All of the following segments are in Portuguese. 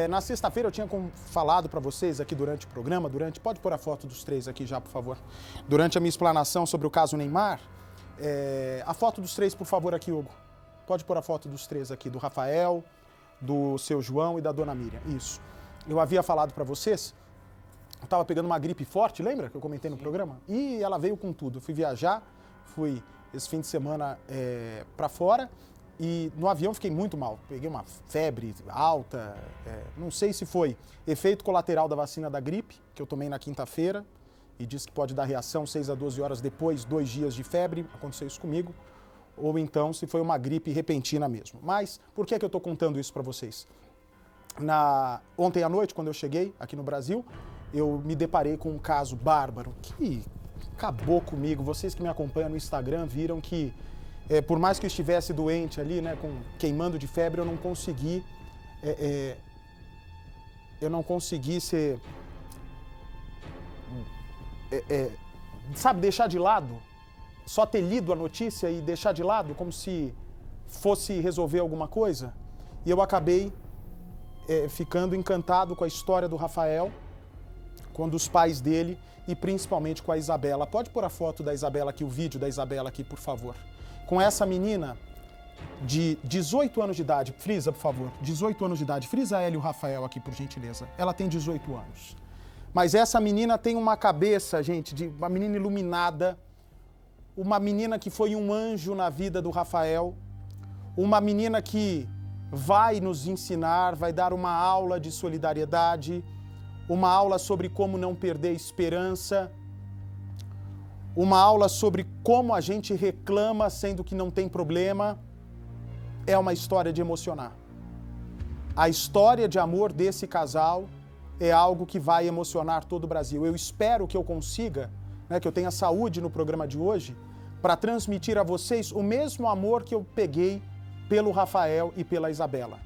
Na sexta-feira eu tinha falado para vocês aqui durante o programa, pode pôr a foto dos três aqui já, por favor. Durante a minha explanação sobre o caso Neymar, a foto dos três, por favor, aqui, Hugo. Pode pôr a foto dos três aqui, do Rafael, do seu João e da dona Miriam. Isso. Eu havia falado para vocês, eu estava pegando uma gripe forte, lembra que eu comentei no programa? E ela veio com tudo. Eu fui viajar, fui esse fim de semana para fora. E no avião fiquei muito mal, peguei uma febre alta, não sei se foi efeito colateral da vacina da gripe, que eu tomei na quinta-feira, e disse que pode dar reação 6 a 12 horas depois, 2 dias de febre, aconteceu isso comigo, ou então se foi uma gripe repentina mesmo. Mas por que eu estou contando isso para vocês? Ontem à noite, quando eu cheguei aqui no Brasil, eu me deparei com um caso bárbaro que acabou comigo. Vocês que me acompanham no Instagram viram que por mais que eu estivesse doente ali, né, queimando de febre, eu não consegui ser, sabe, deixar de lado, só ter lido a notícia e deixar de lado, como se fosse resolver alguma coisa. E eu acabei ficando encantado com a história do Rafael, com um dos pais dele e principalmente com a Isabela. Pode pôr a foto da Isabela aqui, o vídeo da Isabela aqui, por favor. Com essa menina de 18 anos de idade, frisa, por favor, 18 anos de idade, frisa ela e o Rafael aqui, por gentileza. Ela tem 18 anos. Mas essa menina tem uma cabeça, gente, de uma menina iluminada, uma menina que foi um anjo na vida do Rafael, uma menina que vai nos ensinar, vai dar uma aula de solidariedade, uma aula sobre como não perder esperança, uma aula sobre como a gente reclama sendo que não tem problema. É uma história de emocionar. A história de amor desse casal é algo que vai emocionar todo o Brasil. Eu espero que eu consiga, que eu tenha saúde no programa de hoje, para transmitir a vocês o mesmo amor que eu peguei pelo Rafael e pela Isabela.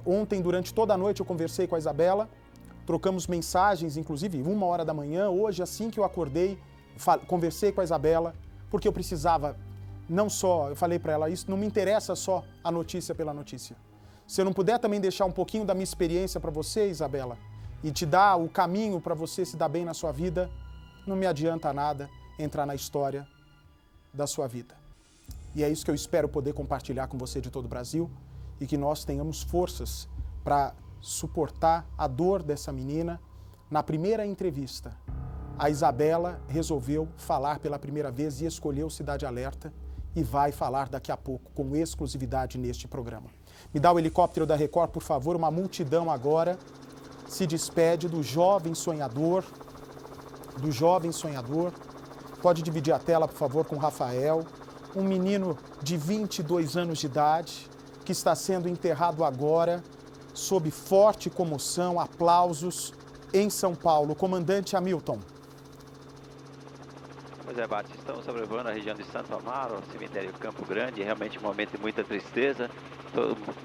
Ontem, durante toda a noite, eu conversei com a Isabela, trocamos mensagens, inclusive 1h da manhã. Hoje, assim que eu acordei, conversei com a Isabela, porque eu precisava, eu falei para ela, isso não me interessa só a notícia pela notícia. Se eu não puder também deixar um pouquinho da minha experiência para você, Isabela, e te dar o caminho para você se dar bem na sua vida, não me adianta nada entrar na história da sua vida. E é isso que eu espero poder compartilhar com você de todo o Brasil e que nós tenhamos forças para suportar a dor dessa menina. Na primeira entrevista, a Isabela resolveu falar pela primeira vez e escolheu Cidade Alerta e vai falar daqui a pouco com exclusividade neste programa. Me dá o helicóptero da Record, por favor. Uma multidão agora se despede do jovem sonhador, Pode dividir a tela, por favor, com o Rafael, um menino de 22 anos de idade que está sendo enterrado agora sob forte comoção, aplausos em São Paulo. Comandante Hamilton. Pois é, Bate, estamos sobrevoando a região de Santo Amaro, o cemitério Campo Grande, realmente um momento de muita tristeza.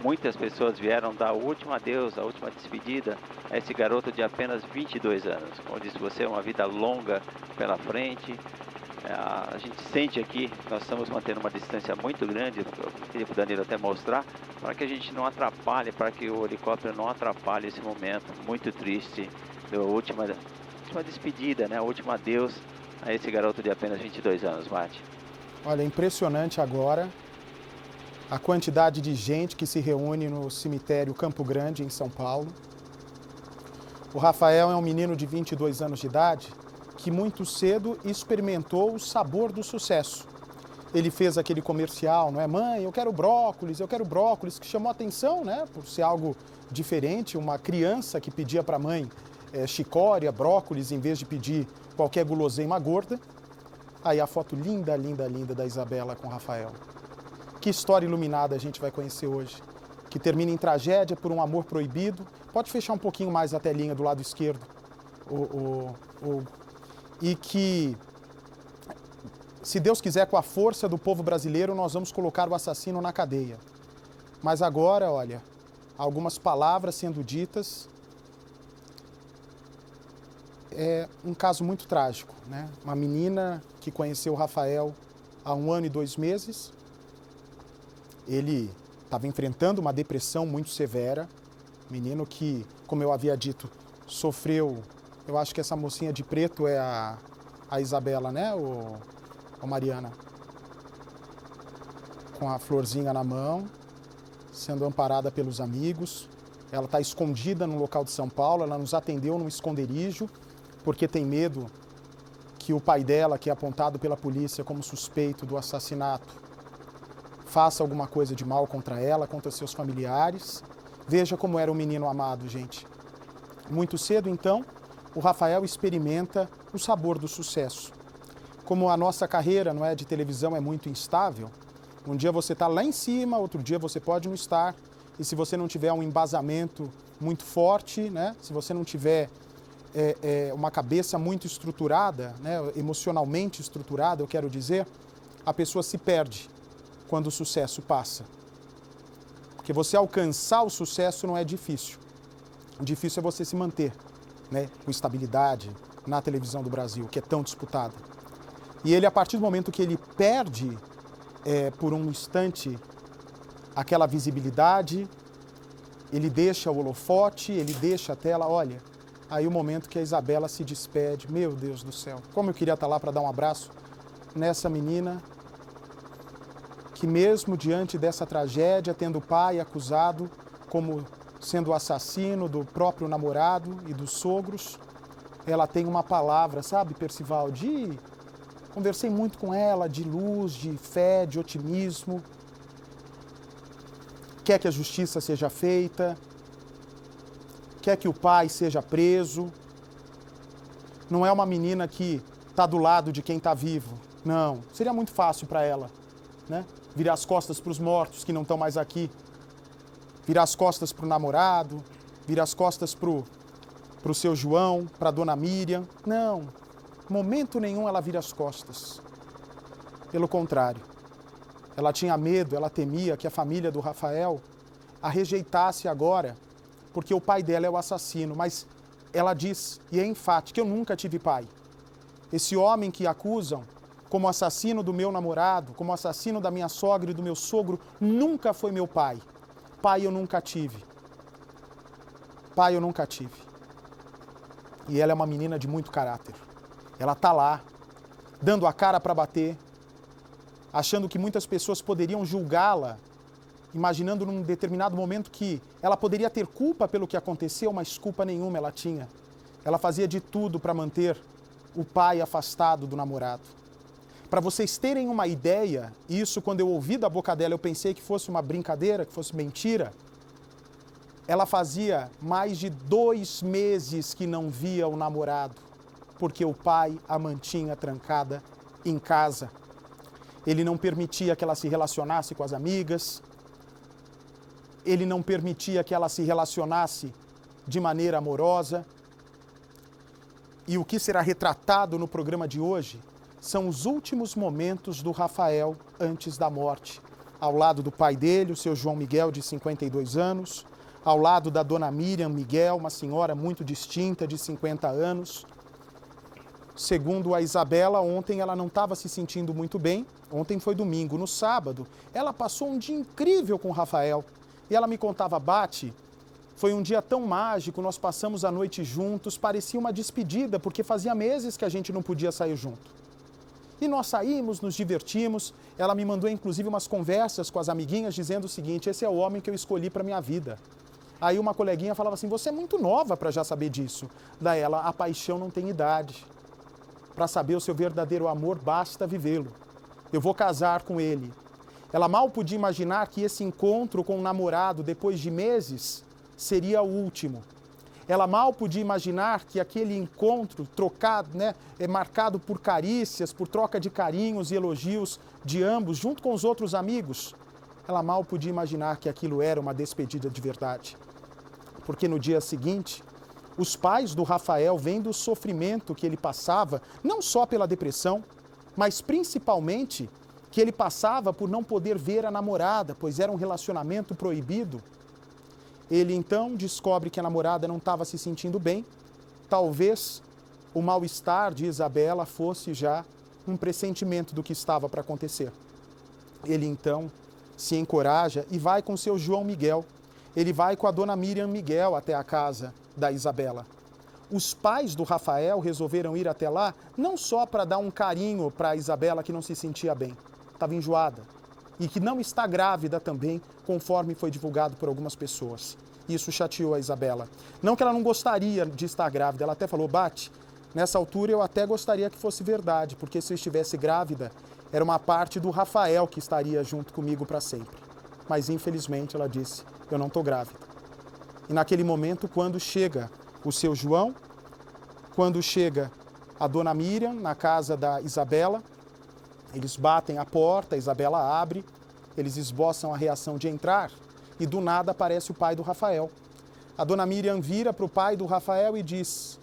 Muitas pessoas vieram dar o último adeus, a última despedida a esse garoto de apenas 22 anos. Como disse você, uma vida longa pela frente. A gente sente aqui, nós estamos mantendo uma distância muito grande, eu queria para o Danilo até mostrar, para que a gente não atrapalhe, para que o helicóptero não atrapalhe esse momento muito triste, da última despedida, né? O último adeus a esse garoto de apenas 22 anos, Mate. Olha, impressionante agora a quantidade de gente que se reúne no cemitério Campo Grande, em São Paulo. O Rafael é um menino de 22 anos de idade que muito cedo experimentou o sabor do sucesso. Ele fez aquele comercial, não é? Mãe, eu quero brócolis, que chamou a atenção, né? Por ser algo diferente, uma criança que pedia para a mãe chicória, brócolis, em vez de pedir qualquer guloseima gorda. Aí a foto linda, linda, linda da Isabela com o Rafael. Que história iluminada a gente vai conhecer hoje, que termina em tragédia por um amor proibido. Pode fechar um pouquinho mais a telinha do lado esquerdo. E que, se Deus quiser, com a força do povo brasileiro, nós vamos colocar o assassino na cadeia. Mas agora, olha, algumas palavras sendo ditas. É um caso muito trágico, né? Uma menina que conheceu o Rafael há 1 ano e 2 meses. Ele estava enfrentando uma depressão muito severa. Menino que, como eu havia dito, sofreu, eu acho que essa mocinha de preto é a Isabela, né, ou Mariana? Com a florzinha na mão, sendo amparada pelos amigos. Ela está escondida no local de São Paulo, ela nos atendeu num esconderijo, porque tem medo que o pai dela, que é apontado pela polícia como suspeito do assassinato, faça alguma coisa de mal contra ela, contra seus familiares. Veja como era o menino amado, gente. Muito cedo, então, o Rafael experimenta o sabor do sucesso. Como a nossa carreira, não é, de televisão é muito instável, um dia você está lá em cima, outro dia você pode não estar. E se você não tiver um embasamento muito forte, né, se você não tiver uma cabeça muito estruturada, né, emocionalmente estruturada, eu quero dizer, a pessoa se perde quando o sucesso passa. Porque você alcançar o sucesso não é difícil. O difícil é você se manter, né, com estabilidade na televisão do Brasil, que é tão disputada. E ele, a partir do momento que ele perde por um instante aquela visibilidade, ele deixa o holofote, ele deixa a tela, olha, aí o momento que a Isabela se despede, meu Deus do céu, como eu queria estar lá para dar um abraço nessa menina que mesmo diante dessa tragédia, tendo o pai acusado como sendo o assassino do próprio namorado e dos sogros, ela tem uma palavra, sabe, Percival, conversei muito com ela, de luz, de fé, de otimismo, quer que a justiça seja feita, quer que o pai seja preso. Não é uma menina que está do lado de quem está vivo. Não, seria muito fácil para ela, né? Virar as costas para os mortos que não estão mais aqui. Virar as costas para o namorado, virar as costas para o seu João, para a dona Miriam. Não, momento nenhum ela vira as costas. Pelo contrário, ela tinha medo, ela temia que a família do Rafael a rejeitasse agora, porque o pai dela é o assassino. Mas ela diz, e é enfática, eu nunca tive pai. Esse homem que acusam como assassino do meu namorado, como assassino da minha sogra e do meu sogro, nunca foi meu pai. Pai eu nunca tive. Pai eu nunca tive. E ela é uma menina de muito caráter. Ela está lá, dando a cara para bater, achando que muitas pessoas poderiam julgá-la, imaginando num determinado momento que ela poderia ter culpa pelo que aconteceu, mas culpa nenhuma ela tinha. Ela fazia de tudo para manter o pai afastado do namorado. Para vocês terem uma ideia, isso quando eu ouvi da boca dela, eu pensei que fosse uma brincadeira, que fosse mentira. Ela fazia mais de 2 meses que não via o namorado, porque o pai a mantinha trancada em casa. Ele não permitia que ela se relacionasse com as amigas, ele não permitia que ela se relacionasse de maneira amorosa. E o que será retratado no programa de hoje são os últimos momentos do Rafael antes da morte. Ao lado do pai dele, o seu João Miguel, de 52 anos, ao lado da dona Miriam Miguel, uma senhora muito distinta, de 50 anos. Segundo a Isabela, ontem ela não estava se sentindo muito bem. Ontem foi domingo. No sábado, ela passou um dia incrível com o Rafael. E ela me contava, Bate, foi um dia tão mágico, nós passamos a noite juntos, parecia uma despedida, porque fazia meses que a gente não podia sair junto. E nós saímos, nos divertimos. Ela me mandou, inclusive, umas conversas com as amiguinhas, dizendo o seguinte, esse é o homem que eu escolhi para minha vida. Aí uma coleguinha falava assim, você é muito nova para já saber disso. Daí ela, a paixão não tem idade. Para saber o seu verdadeiro amor, basta vivê-lo. Eu vou casar com ele. Ela mal podia imaginar que esse encontro com o namorado, depois de meses, seria o último. Ela mal podia imaginar que aquele encontro trocado, marcado por carícias, por troca de carinhos e elogios de ambos, junto com os outros amigos, ela mal podia imaginar que aquilo era uma despedida de verdade. Porque no dia seguinte, os pais do Rafael, vendo o sofrimento que ele passava, não só pela depressão, mas principalmente que ele passava por não poder ver a namorada, pois era um relacionamento proibido. Ele então descobre que a namorada não estava se sentindo bem. Talvez o mal-estar de Isabela fosse já um pressentimento do que estava para acontecer. Ele então se encoraja e vai com seu João Miguel. ele vai com a dona Miriam Miguel até a casa da Isabela. Os pais do Rafael resolveram ir até lá não só para dar um carinho para a Isabela, que não se sentia bem, estava enjoada, e que não está grávida também, conforme foi divulgado por algumas pessoas. Isso chateou a Isabela. Não que ela não gostaria de estar grávida, ela até falou, Bate, nessa altura eu até gostaria que fosse verdade, porque se eu estivesse grávida, era uma parte do Rafael que estaria junto comigo para sempre. Mas infelizmente, ela disse, eu não estou grávida. E naquele momento, quando chega o seu João, quando chega a dona Miriam na casa da Isabela, eles batem a porta, a Isabela abre, eles esboçam a reação de entrar e do nada aparece o pai do Rafael. A dona Miriam vira para o pai do Rafael e diz,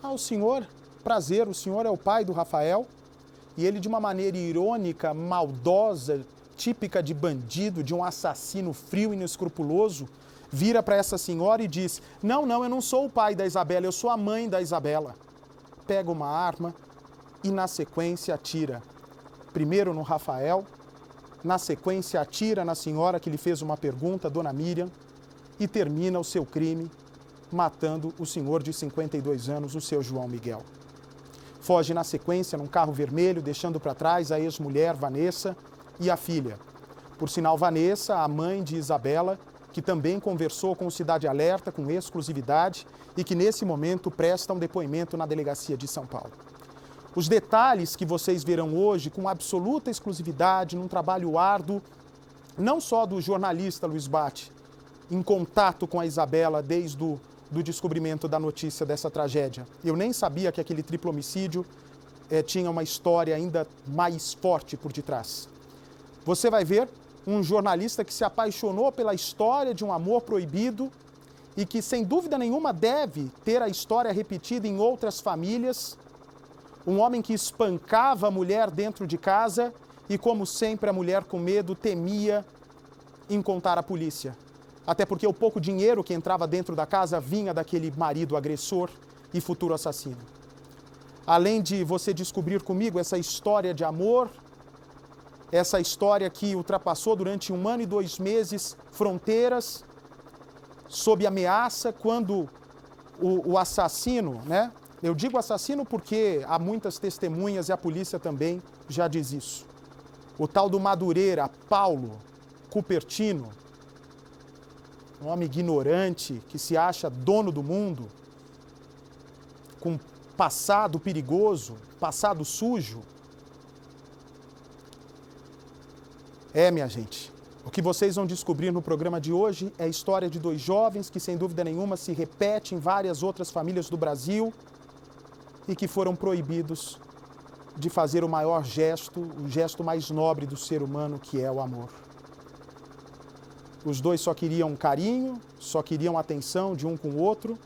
o senhor, prazer, o senhor é o pai do Rafael? E ele, de uma maneira irônica, maldosa, típica de bandido, de um assassino frio e inescrupuloso, vira para essa senhora e diz, não, eu não sou o pai da Isabela, eu sou a mãe da Isabela. Pega uma arma e na sequência atira. Primeiro no Rafael, na sequência atira na senhora que lhe fez uma pergunta, dona Miriam, e termina o seu crime matando o senhor de 52 anos, o seu João Miguel. Foge na sequência num carro vermelho, deixando para trás a ex-mulher Vanessa e a filha. Por sinal, Vanessa, a mãe de Isabela, que também conversou com o Cidade Alerta com exclusividade e que nesse momento presta um depoimento na delegacia de São Paulo. Os detalhes que vocês verão hoje com absoluta exclusividade, num trabalho árduo, não só do jornalista Luiz Bate, em contato com a Isabela desde do descobrimento da notícia dessa tragédia. Eu nem sabia que aquele triplo homicídio tinha uma história ainda mais forte por detrás. Você vai ver um jornalista que se apaixonou pela história de um amor proibido e que, sem dúvida nenhuma, deve ter a história repetida em outras famílias. Um homem que espancava a mulher dentro de casa e, como sempre, a mulher com medo temia em contar à polícia. Até porque o pouco dinheiro que entrava dentro da casa vinha daquele marido agressor e futuro assassino. Além de você descobrir comigo essa história de amor, essa história que ultrapassou durante 1 ano e 2 meses fronteiras, sob ameaça, quando o assassino, né? Eu digo assassino porque há muitas testemunhas e a polícia também já diz isso. O tal do Madureira, Paulo Cupertino, um homem ignorante que se acha dono do mundo, com passado perigoso, passado sujo. Minha gente, o que vocês vão descobrir no programa de hoje é a história de 2 jovens que, sem dúvida nenhuma, se repete em várias outras famílias do Brasil e que foram proibidos de fazer o maior gesto, o gesto mais nobre do ser humano, que é o amor. Os 2 só queriam carinho, só queriam atenção de um com o outro.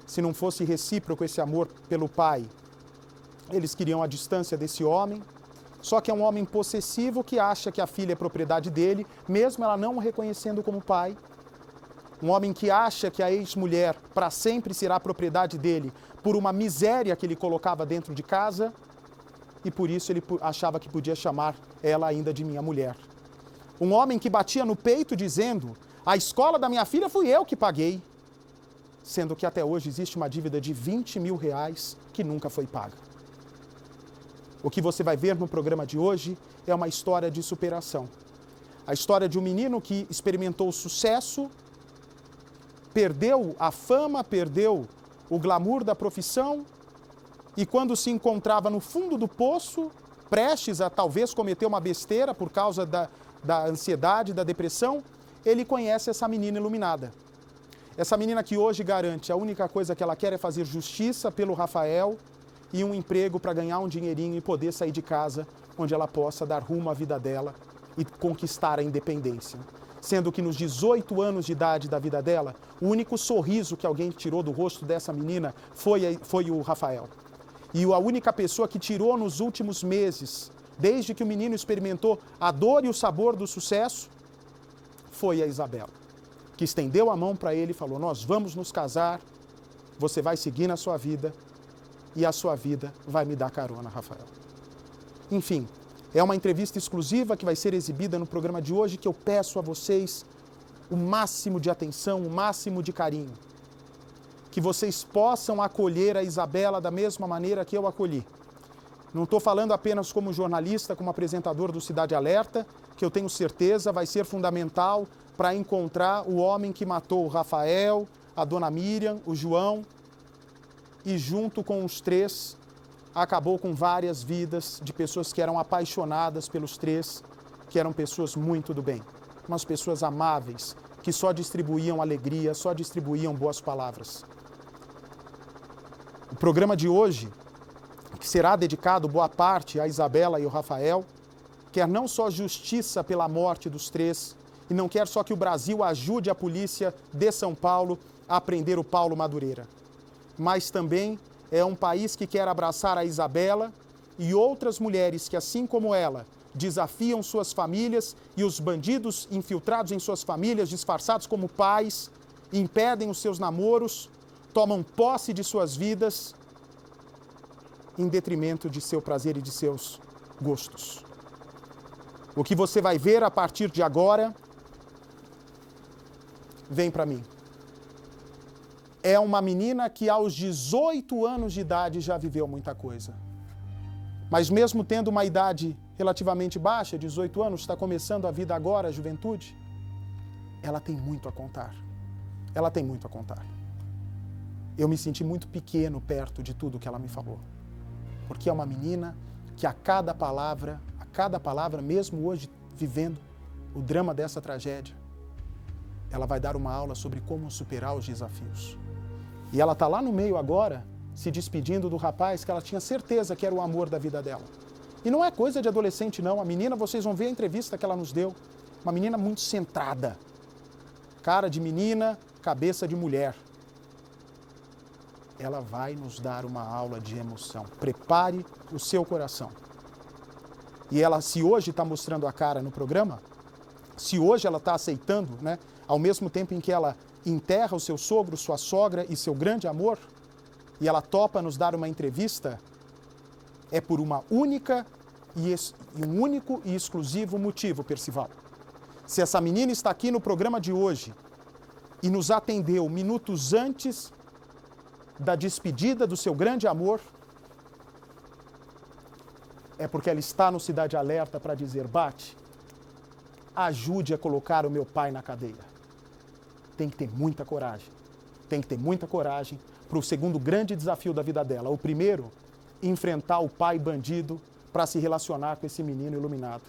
Se não fosse recíproco esse amor pelo pai, eles queriam a distância desse homem. Só que é um homem possessivo que acha que a filha é propriedade dele, mesmo ela não o reconhecendo como pai. Um homem que acha que a ex-mulher para sempre será propriedade dele por uma miséria que ele colocava dentro de casa e por isso ele achava que podia chamar ela ainda de minha mulher. Um homem que batia no peito dizendo, a escola da minha filha fui eu que paguei, sendo que até hoje existe uma dívida de R$20 mil que nunca foi paga. O que você vai ver no programa de hoje é uma história de superação. A história de um menino que experimentou sucesso, perdeu a fama, perdeu o glamour da profissão e quando se encontrava no fundo do poço, prestes a talvez cometer uma besteira por causa da ansiedade, da depressão, ele conhece essa menina iluminada. Essa menina que hoje garante a única coisa que ela quer é fazer justiça pelo Rafael e um emprego para ganhar um dinheirinho e poder sair de casa, onde ela possa dar rumo à vida dela e conquistar a independência. Sendo que nos 18 anos de idade da vida dela, o único sorriso que alguém tirou do rosto dessa menina foi o Rafael. E a única pessoa que tirou nos últimos meses, desde que o menino experimentou a dor e o sabor do sucesso, foi a Isabela, que estendeu a mão para ele e falou, nós vamos nos casar, você vai seguir na sua vida e a sua vida vai me dar carona, Rafael. Enfim, é uma entrevista exclusiva que vai ser exibida no programa de hoje que eu peço a vocês o máximo de atenção, o máximo de carinho. Que vocês possam acolher a Isabela da mesma maneira que eu acolhi. Não estou falando apenas como jornalista, como apresentador do Cidade Alerta, que eu tenho certeza vai ser fundamental para encontrar o homem que matou o Rafael, a dona Miriam, o João, e junto com os três, acabou com várias vidas de pessoas que eram apaixonadas pelos três, que eram pessoas muito do bem, umas pessoas amáveis, que só distribuíam alegria, só distribuíam boas palavras. O programa de hoje, que será dedicado boa parte a Isabela e ao Rafael, quer não só justiça pela morte dos três, e não quer só que o Brasil ajude a polícia de São Paulo a prender o Paulo Madureira, mas também é um país que quer abraçar a Isabela e outras mulheres que, assim como ela, desafiam suas famílias e os bandidos infiltrados em suas famílias, disfarçados como pais, impedem os seus namoros, tomam posse de suas vidas em detrimento de seu prazer e de seus gostos. O que você vai ver a partir de agora, vem para mim. É uma menina que aos 18 anos de idade já viveu muita coisa. Mas mesmo tendo uma idade relativamente baixa, 18 anos, está começando a vida agora, a juventude, ela tem muito a contar. Ela tem muito a contar. Eu me senti muito pequeno perto de tudo que ela me falou. Porque é uma menina que a cada palavra, mesmo hoje vivendo o drama dessa tragédia, ela vai dar uma aula sobre como superar os desafios. E ela está lá no meio agora, se despedindo do rapaz que ela tinha certeza que era o amor da vida dela. E não é coisa de adolescente, não. A menina, vocês vão ver a entrevista que ela nos deu. Uma menina muito centrada. Cara de menina, cabeça de mulher. Ela vai nos dar uma aula de emoção. Prepare o seu coração. E ela, se hoje está mostrando a cara no programa, se hoje ela está aceitando, né, ao mesmo tempo em que ela enterra o seu sogro, sua sogra e seu grande amor, e ela topa nos dar uma entrevista, é por uma única um único e exclusivo motivo, Percival. Se essa menina está aqui no programa de hoje e nos atendeu minutos antes da despedida do seu grande amor, é porque ela está no Cidade Alerta para dizer: Bate, ajude a colocar o meu pai na cadeia. Tem que ter muita coragem. Tem que ter muita coragem para o segundo grande desafio da vida dela. O primeiro, enfrentar o pai bandido para se relacionar com esse menino iluminado.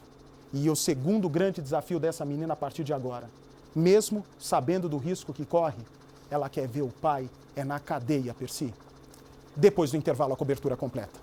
E o segundo grande desafio dessa menina a partir de agora, mesmo sabendo do risco que corre, ela quer ver o pai na cadeia, Percy. Depois do intervalo, a cobertura completa.